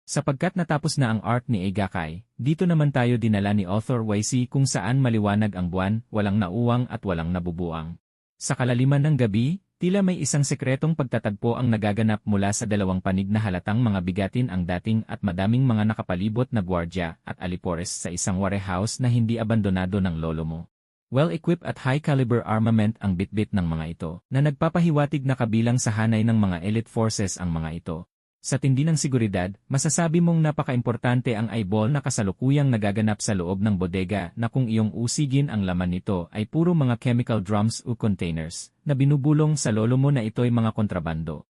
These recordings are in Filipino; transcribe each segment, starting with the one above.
Sapagkat natapos na ang arc ni Egakay, dito naman tayo dinala ni Author YC kung saan maliwanag ang buwan, walang nauwang at walang nabubuang. Sa kalaliman ng gabi, tila may isang sekretong pagtatagpo ang nagaganap mula sa dalawang panig na halatang mga bigatin ang dating at madaming mga nakapalibot na gwardya at alipores sa isang warehouse na hindi abandonado ng lolo mo. Well-equipped at high-caliber armament ang bitbit ng mga ito, na nagpapahiwatig na kabilang sa hanay ng mga elite forces ang mga ito. Sa tindi ng seguridad, masasabi mong napaka-importante ang eyeball na kasalukuyang nagaganap sa loob ng bodega na kung iyong usigin ang laman nito ay puro mga chemical drums o containers na binubulong sa lolo mo na ito'y mga kontrabando.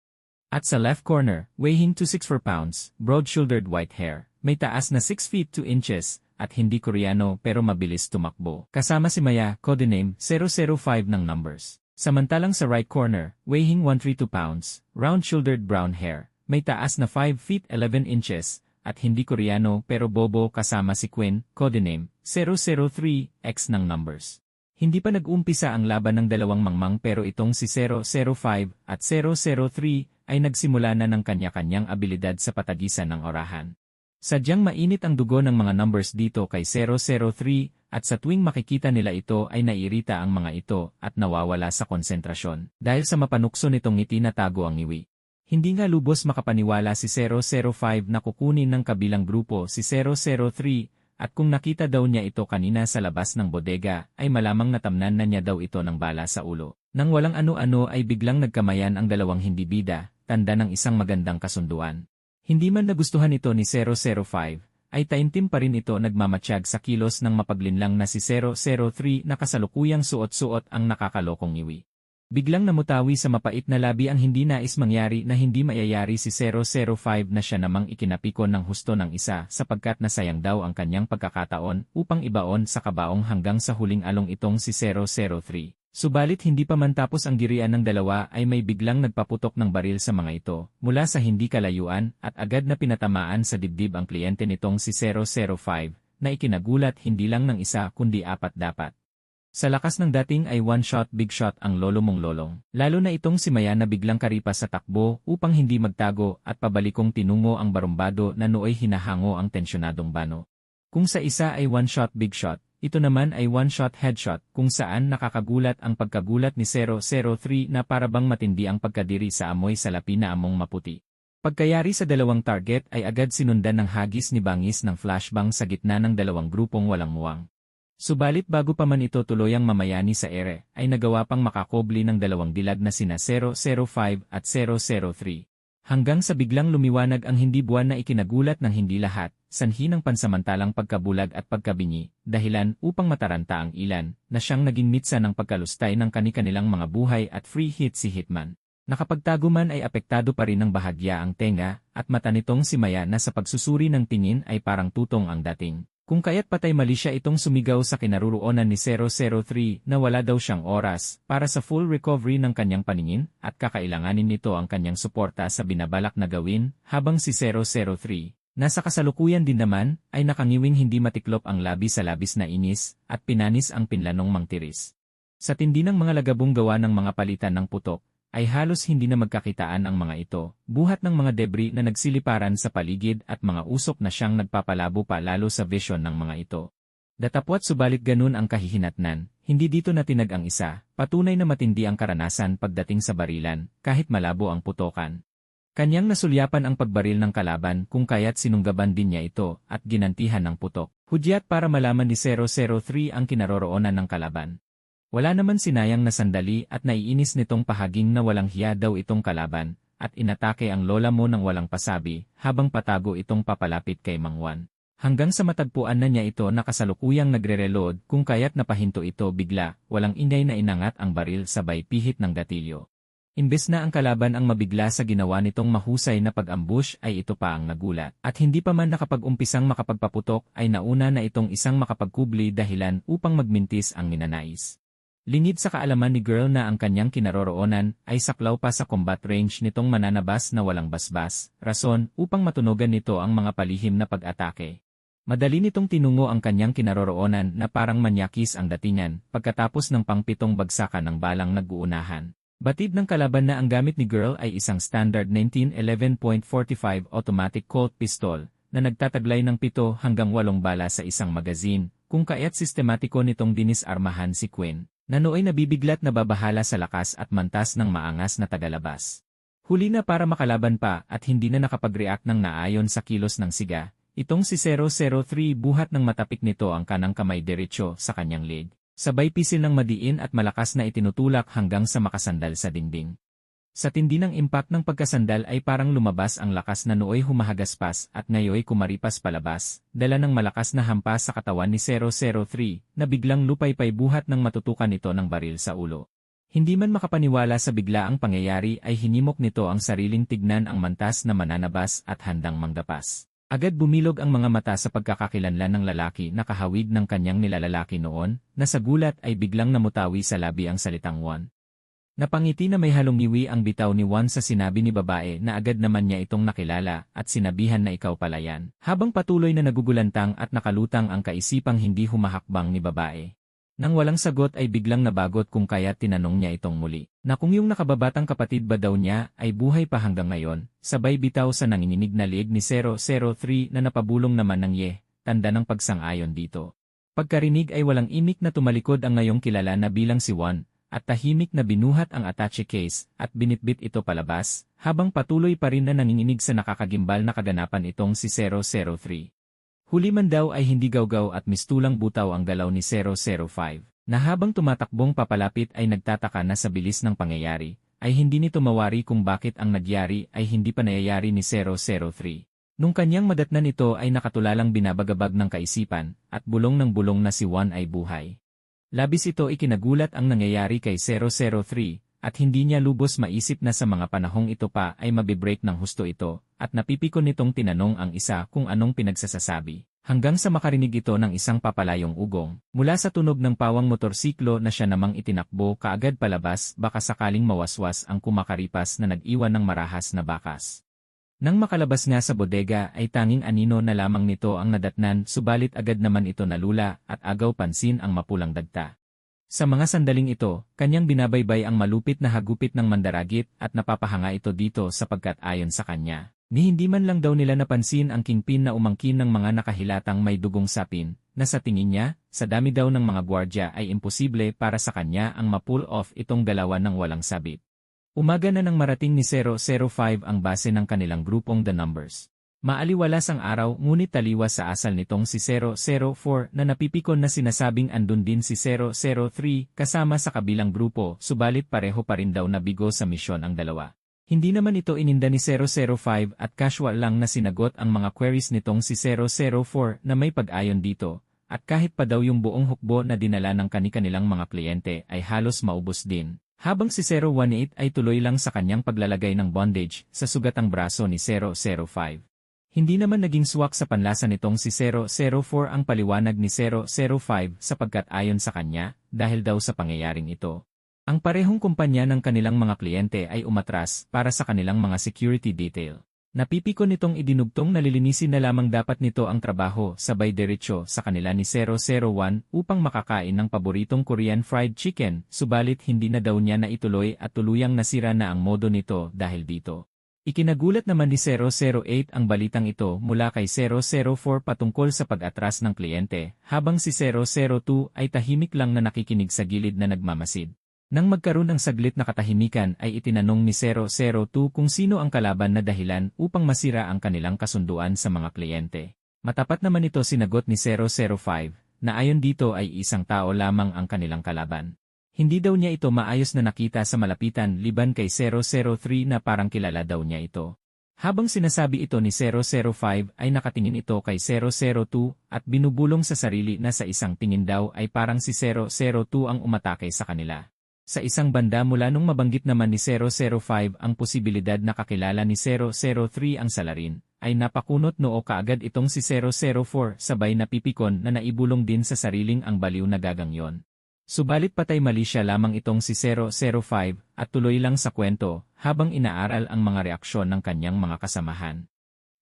At sa left corner, weighing 264 pounds, broad-shouldered white hair, may taas na 6 feet 2 inches at hindi Koreano pero mabilis tumakbo. Kasama si Maya, codename 005 ng numbers. Samantalang sa right corner, weighing 132 pounds, round-shouldered brown hair, may taas na 5 feet 11 inches, at hindi Koreano pero bobo kasama si Quinn, codename 003X ng numbers. Hindi pa nag-umpisa ang laban ng dalawang mangmang pero itong si 005 at 003 ay nagsimula na ng kanya-kanyang abilidad sa patagisan ng orahan. Sadyang mainit ang dugo ng mga numbers dito kay 003 at sa tuwing makikita nila ito ay naiirita ang mga ito at nawawala sa konsentrasyon dahil sa mapanukso nitong ngiti na tago ang ngiwi. Hindi nga lubos makapaniwala si 005 na kukunin ng kabilang grupo si 003 at kung nakita daw niya ito kanina sa labas ng bodega ay malamang natamnan na niya daw ito ng bala sa ulo. Nang walang ano-ano ay biglang nagkamayan ang dalawang hindi bida, tanda ng isang magandang kasunduan. Hindi man nagustuhan ito ni 005, ay taimtim pa rin ito nagmamatsyag sa kilos ng mapaglinlang na si 003 na kasalukuyang suot-suot ang nakakalokong ngiwi. Biglang namutawi sa mapait na labi ang hindi nais mangyari na hindi mayayari si 005 na siya namang ikinapikon ng husto ng isa sapagkat nasayang daw ang kanyang pagkakataon upang ibaon sa kabaong hanggang sa huling along itong si 003. Subalit hindi pa man tapos ang dirian ng dalawa ay may biglang nagpaputok ng baril sa mga ito mula sa hindi kalayuan at agad na pinatamaan sa dibdib ang kliyente nitong si 005 na ikinagulat hindi lang ng isa kundi apat dapat. Sa lakas ng dating ay one shot big shot ang lolo mong lolong. Lalo na itong si Maya na biglang karipas sa takbo upang hindi magtago at pabalikong tinungo ang barumbado na nooy hinahango ang tensyonadong bano. Kung sa isa ay one shot big shot, ito naman ay one shot headshot kung saan nakakagulat ang pagkagulat ni 003 na parabang matindi ang pagkadiri sa amoy salapi na among maputi. Pagkayari sa dalawang target ay agad sinundan ng hagis ni bangis ng flashbang sa gitna ng dalawang grupong walang muwang. Subalit bago pa man ito tuluyang mamayani sa ere, ay nagawa pang makakobli ng dalawang dilag na sina 005 at 003. Hanggang sa biglang lumiwanag ang hindi buwan na ikinagulat ng hindi lahat, sanhi ng pansamantalang pagkabulag at pagkabingi, dahilan upang mataranta ang ilan, na siyang naging mitsa ng pagkalustay ng kani-kanilang mga buhay at free hit si Hitman. Nakapagtago man ay apektado pa rin ng bahagya ang tenga, at mata nitong si Maya na sa pagsusuri ng tingin ay parang tutong ang dating. Kung kaya't patay mali siya itong sumigaw sa kinaroroonan ni 003 na wala daw siyang oras para sa full recovery ng kanyang paningin at kakailanganin nito ang kanyang suporta sa binabalak na gawin habang si 003, nasa kasalukuyan din naman, ay nakangiwing hindi matiklop ang labi sa labis na inis at pinanis ang pinlanong mangtiris. Sa tindi ng mga lagabong gawa ng mga palitan ng putok, ay halos hindi na magkakitaan ang mga ito, buhat ng mga debris na nagsiliparan sa paligid at mga usok na siyang nagpapalabo pa lalo sa vision ng mga ito. Datapwat subalit ganun ang kahihinatnan, hindi dito natinag ang isa, patunay na matindi ang karanasan pagdating sa barilan, kahit malabo ang putokan. Kanyang nasulyapan ang pagbaril ng kalaban kung kaya't sinunggaban din niya ito at ginantihan ng putok. Hudyat para malaman ni 003 ang kinaroroonan ng kalaban. Wala naman sinayang na sandali at naiinis nitong pahaging na walang hiya daw itong kalaban, at inatake ang lola mo ng walang pasabi, habang patago itong papalapit kay Mang Juan. Hanggang sa matagpuan na niya ito na kasalukuyang nagre-reload kung kaya't napahinto ito bigla, walang ingay na inangat ang baril sabay pihit ng gatilyo. Imbes na ang kalaban ang mabigla sa ginawa nitong mahusay na pag-ambush ay ito pa ang nagulat. At hindi pa man nakapag-umpisang makapagpaputok ay nauna na itong isang makapagkubli dahilan upang magmintis ang ninanais. Lingid sa kaalaman ni Girl na ang kanyang kinaroroonan ay saklaw pa sa combat range nitong mananabas na walang basbas, rason upang matunogan nito ang mga palihim na pag-atake. Madali nitong tinungo ang kanyang kinaroroonan na parang manyakis ang datingan pagkatapos ng pangpitong bagsakan ng balang nag-uunahan. Batid ng kalaban na ang gamit ni Girl ay isang standard 1911.45 automatic Colt pistol na nagtataglay ng 7 hanggang 8 bala sa isang magazine, kung kaya't sistematiko nitong dinisarmahan si Quinn, na nooy nabibiglat na babahala sa lakas at mantas ng maangas na tagalabas. Huli na para makalaban pa at hindi na nakapag-react ng naayon sa kilos ng siga, itong si 003 buhat ng matapik nito ang kanang kamay diretsyo sa kanyang leg. Sabay pisil ng madiin at malakas na itinutulak hanggang sa makasandal sa dingding. Sa tindi ng impact ng pagkasandal ay parang lumabas ang lakas na nooy humahagaspas at ngayoy kumaripas palabas, dala ng malakas na hampas sa katawan ni 003 na biglang lupaypay buhat ng matutukan ito ng baril sa ulo. Hindi man makapaniwala sa biglaang pangyayari ay hinimok nito ang sariling tignan ang mantas na mananabas at handang manggapas. Agad bumilog ang mga mata sa pagkakakilanlan ng lalaki na kahawig ng kanyang nilalalaki noon, na sa gulat ay biglang namutawi sa labi ang salitang Juan. Napangiti na may halong ngiwi ang bitaw ni Juan sa sinabi ni babae na agad naman niya itong nakilala at sinabihan na ikaw pala yan. Habang patuloy na nagugulantang at nakalutang ang kaisipang hindi humahakbang ni babae. Nang walang sagot ay biglang nabagot kung kaya tinanong niya itong muli, na kung yung nakababatang kapatid ba daw niya ay buhay pa hanggang ngayon, sabay bitaw sa nanginginig na liig ni 003 na napabulong naman ng tanda ng pagsang-ayon dito. Pagkarinig ay walang imik na tumalikod ang ngayong kilala na bilang si Juan, at tahimik na binuhat ang attache case at binitbit ito palabas, habang patuloy pa rin na nanginginig sa nakakagimbal na kaganapan itong si 003. Huli man daw ay hindi gawgaw at mistulang butaw ang galaw ni 005, na habang tumatakbong papalapit ay nagtataka na sa bilis ng pangyayari, ay hindi nito mawari kung bakit ang nagyari ay hindi pa nayayari ni 003. Nung kanyang madatnan ito ay nakatulalang binabagabag ng kaisipan, at bulong ng bulong na si Juan ay buhay. Labis ito ikinagulat ang nangyayari kay 003, at hindi niya lubos maisip na sa mga panahong ito pa ay mabibreak ng husto ito, at napipikon nitong tinanong ang isa kung anong pinagsasasabi, hanggang sa makarinig ito ng isang papalayong ugong, mula sa tunog ng pawang motorsiklo na siya namang itinakbo kaagad palabas baka sakaling mawaswas ang kumakaripas na nag-iwan ng marahas na bakas. Nang makalabas nga sa bodega ay tanging anino na lamang nito ang nadatnan subalit agad naman ito nalula at agaw pansin ang mapulang dagta. Sa mga sandaling ito, kanyang binabaybay ang malupit na hagupit ng mandaragit at napapahanga ito dito sapagkat ayon sa kanya, ni hindi man lang daw nila napansin ang kingpin na umangkin ng mga nakahilatang may dugong sapin, na sa tingin niya, sa dami daw ng mga gwardya ay imposible para sa kanya ang ma-pull off itong galawan ng walang sabit. Umaga na nang marating ni 005 ang base ng kanilang grupong The Numbers. Maaliwalas ang araw ngunit taliwas sa asal nitong si 004 na napipikon na sinasabing andun din si 003 kasama sa kabilang grupo subalit pareho pa rin daw nabigo sa misyon ang dalawa. Hindi naman ito ininda ni 005 at casual lang na sinagot ang mga queries nitong si 004 na may pag-ayon dito at kahit pa daw yung buong hukbo na dinala ng kani-kanilang mga kliyente ay halos maubos din. Habang si 018 ay tuloy lang sa kanyang paglalagay ng bondage sa sugatang braso ni 005. Hindi naman naging swak sa panlasa nitong si 004 ang paliwanag ni 005 sapagkat ayon sa kanya, dahil daw sa pangyayaring ito. Ang parehong kumpanya ng kanilang mga kliyente ay umatras para sa kanilang mga security detail. Napipikon nitong idinugtong na lilinisin na lamang dapat nito ang trabaho sabay diretsyo sa kanila ni 001 upang makakain ng paboritong Korean fried chicken, subalit hindi na daw niya na ituloy at tuluyang nasira na ang modo nito dahil dito. Ikinagulat naman ni 008 ang balitang ito mula kay 004 patungkol sa pag-atras ng kliyente, habang si 002 ay tahimik lang na nakikinig sa gilid na nagmamasid. Nang magkaroon ng saglit na katahimikan ay itinanong ni 002 kung sino ang kalaban na dahilan upang masira ang kanilang kasunduan sa mga kliyente. Matapat naman ito sinagot ni 005, na ayon dito ay isang tao lamang ang kanilang kalaban. Hindi daw niya ito maayos na nakita sa malapitan liban kay 003 na parang kilala daw niya ito. Habang sinasabi ito ni 005 ay nakatingin ito kay 002 at binubulong sa sarili na sa isang tingin daw ay parang si 002 ang umatake sa kanila. Sa isang banda mula nung mabanggit naman ni 005 ang posibilidad na kakilala ni 003 ang salarin, ay napakunot noo kaagad itong si 004 sabay napipikon na naibulong din sa sariling ang baliw na gagangyon. Subalit patay mali siya lamang itong si 005 at tuloy lang sa kwento habang inaaral ang mga reaksyon ng kanyang mga kasamahan.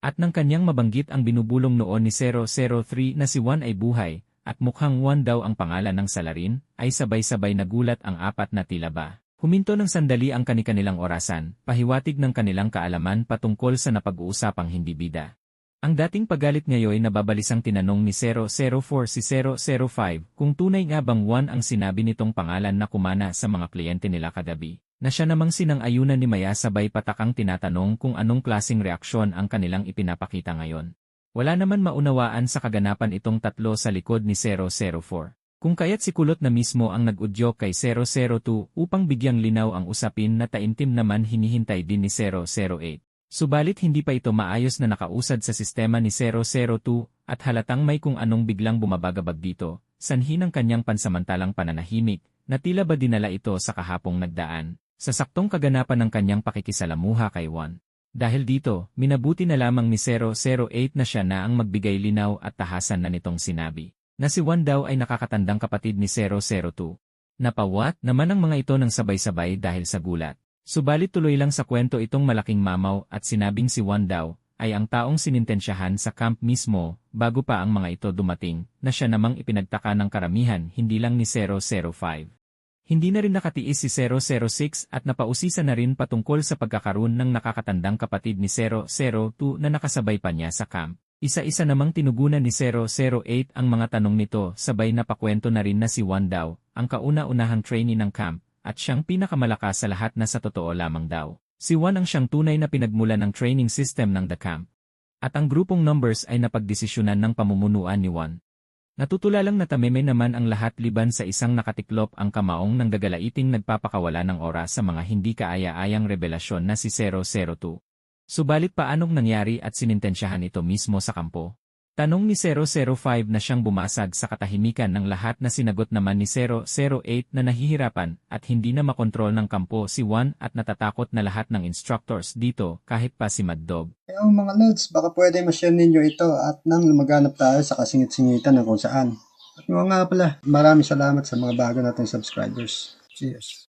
At nang kanyang mabanggit ang binubulong noon ni 003 na si Juan ay buhay, at mukhang Juan daw ang pangalan ng salarin, ay sabay-sabay nagulat ang apat na tila ba. Huminto ng sandali ang kanilang orasan, pahiwatig ng kanilang kaalaman patungkol sa napag-uusapang hindi bida. Ang dating pagalit ngayon nababalisang tinanong ni 004 si 005 kung tunay nga bang Juan ang sinabi nitong pangalan na kumana sa mga kliyente nila kagabi. Na siya namang sinang-ayunan ni Maya sabay patakang tinatanong kung anong klaseng reaksyon ang kanilang ipinapakita ngayon. Wala naman maunawaan sa kaganapan itong tatlo sa likod ni 004. Kung kaya't si Kulot na mismo ang nag-udyok kay 002 upang bigyang linaw ang usapin na taimtim naman hinihintay din ni 008. Subalit hindi pa ito maayos na nakausad sa sistema ni 002 at halatang may kung anong biglang bumabagabag dito, sanhi ng kanyang pansamantalang pananahimik, na tila ba dinala ito sa kahapong nagdaan, sa saktong kaganapan ng kanyang pakikisalamuha kay Juan. Dahil dito, minabuti na lamang ni 008 na siya na ang magbigay linaw at tahasan na nitong sinabi, na si Juan daw ay nakakatandang kapatid ni 002. Napawat naman ang mga ito ng sabay-sabay dahil sa gulat. Subalit tuloy lang sa kwento itong malaking mamaw at sinabing si Juan daw ay ang taong sinintensyahan sa camp mismo bago pa ang mga ito dumating na siya namang ipinagtaka ng karamihan hindi lang ni 005. Hindi na rin nakatiis si 006 at napausisa na rin patungkol sa pagkakaroon ng nakakatandang kapatid ni 002 na nakasabay pa niya sa camp. Isa-isa namang tinugunan ni 008 ang mga tanong nito sabay napakwento na rin na si Juan daw ang kauna-unahang trainee ng camp. At siyang pinakamalakas sa lahat na sa totoo lamang daw. Si Juan ang siyang tunay na pinagmulan ng training system ng The Camp. At ang grupong numbers ay napagdesisyonan ng pamumunuan ni Juan. Natutulalang natameme naman ang lahat liban sa isang nakatiklop ang kamaong ng gagalaiting nagpapakawala ng oras sa mga hindi kaaya-ayang revelasyon na si 002. Subalit paanong nangyari at sinintensyahan ito mismo sa kampo? Tanong ni 005 na siyang bumasag sa katahimikan ng lahat na sinagot naman ni 008 na nahihirapan at hindi na makontrol ng kampo si Juan at natatakot na lahat ng instructors dito kahit pa si Mad Dog. Kaya mga lods, baka pwede ma-share ninyo ito at nang lumaganap tayo sa kasingit-singitan ng kung saan. At nga pala, maraming salamat sa mga bago nating subscribers. Cheers!